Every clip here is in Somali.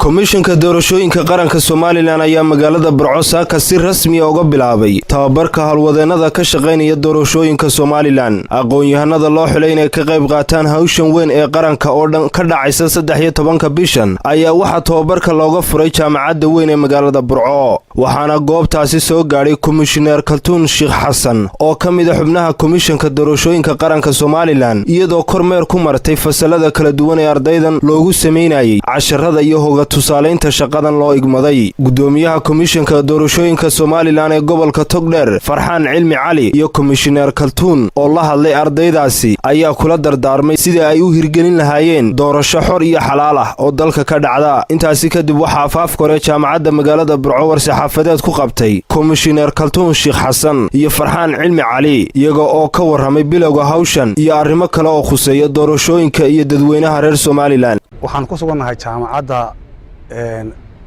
komishanka doorashooyinka qaranka Soomaaliland ayaa magaalada Burco saaka si rasmi ah uga bilaabay tababarka halwadeennada ka shaqeynaya doorashooyinka Soomaaliland. Aqoon-yahanada loo xulay inay ka qayb qaataan hawshan weyn ee qaranka oo dhan ka dhacaysa 13 bishan ayaa waxa tababarka looga furay jaamacadda weyn ee magaalada Burco. waxaana goobtaasi soo gaaray Commissioner Kaltuun Sheekh Xasan oo ka mid ah xubnaha komishanka doorashooyinka qaranka Soomaaliland iyadoo kormeer ku martay fasalada kala duwan ee ardaydan loogu sameeyay casharrada iyo hoga tusaaleynta shaqadan loo igmaday. Gudoomiyaha komishanka doorashooyinka Soomaaliland ee gobolka Togdheer Farxaan Cilmi Cali iyo Commissioner Kaltuun oo la hadlay ardaydaasi ayaa kula dardaarmay sidii ay u hirgelin lahaayeen doorasho xor iyo xalaal ah oo dalka ka dhacda. intaasi kadib waxa afaaf kore jaamacadda magaalada Burco xafadeed ku qabtay Commissioner Kaltuun Sheekh Xasan iyo Farxaan Cilmi Cali iyaga oo ka warramay bilowga hawshan iyo arrimo kale oo khuseeya doorashooyinka iyo dadweynaha reer Soomaaliland. waxaan ku suganahay jaamacadda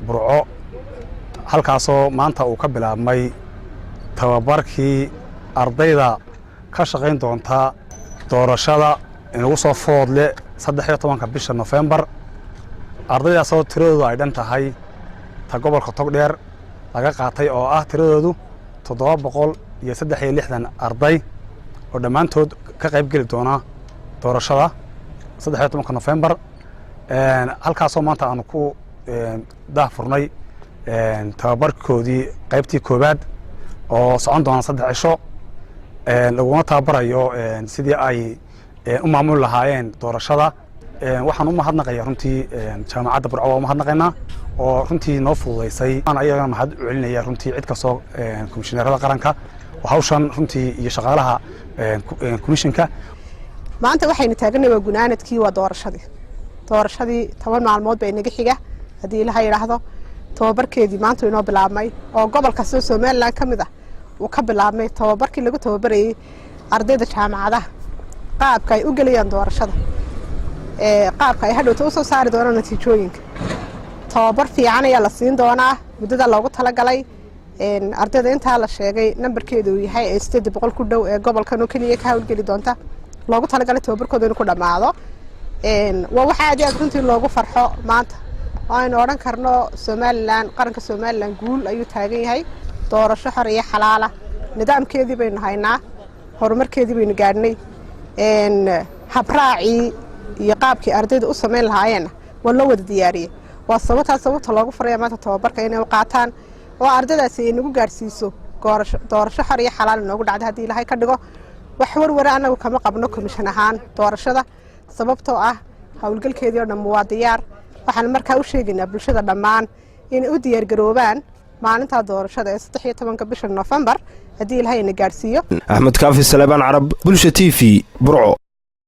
Burco halkaasoo maanta uu ka bilaabmay tababarkii ardayda ka shaqeyn doonta doorashada inagu soo foodle 13 bisha November. ardaydaasoo tiradoodu ay dhan tahay ta gobolka Togdheer laga qaatay oo ah tiradoodu 763 arday oo dhammaantood ka qayb gali doona doorashada 13 November. halkaasoo maanta aanu ku daahfurnay tababarkoodii qaybtii koobaad oo socon doona 3 cisho laguna tababarayo sidii ay u maamul lahaayeen doorashada. waxaan u mahadnaqayaa runtii jaamacadda Burco oo mahadnaqaynaa oo runtii noo fududeysay aan ayaga mahad u celinaya runtii cid ka soo komishineerada qaranka oo hawshan runtii iyo shaqaalaha komishanka. maanta waxayna taaganay gunaanadkii waa doorashadii 10 maalmood bay naga xiga hadii ilaahay yiraahdo. tababarkeedii maanta inoo bilaabmay oo gobolka Soomaaliland kamid ah uu ka bilaabmay tababarkii lagu tababarayay ardayda jaamacadaha qaabka ay u galiyaan doorashada qaabka ay hadhowto u soo saari doonaan natiijooyinka. tababar fiican ayaa la siin doonaa muddada loogu talagalay. ardayda inta la sheegay nambarkeedu uu yahay 800 ku dhow ee gobolkan oo kaliya ka hawlgeli doonta loogu talagalay tababarkooda inuu ku dhamaado. waa waxa aad runtii loogu farxo maanta aynu oran karno Soomaaliland qaranka Soomaaliland guul ayuu taagan yahay. doorasho xor iyo xalaal ah nidaamkeedii baynu haynaa, horumarkeedii baynu gaadhnay. habraaci iyo qaabkii ardayda u sameyn lahaayeen waa loo wada diyaariyay. waa sababta loogu faray maanta tababarka inay u qaataan oo ardaydaasi ay nagu gaarsiiso doorasho xor iyo xalaal noogu dhacdo hadii ilaahay ka dhigo. wax warwar anagu kama qabno komishan ahaan doorashada sababtoo ah hawlgalkeedii oo dhan waa diyaar. waxaan markaa u sheegaynaa bulshada dhammaan inay u diyaar garoobaan maalinta doorashada ee 13 bisha November hadii ilaahay na gaarsiiyo. Ahmed Kaafi Salebaan Carab, Bulsha TV, Burco.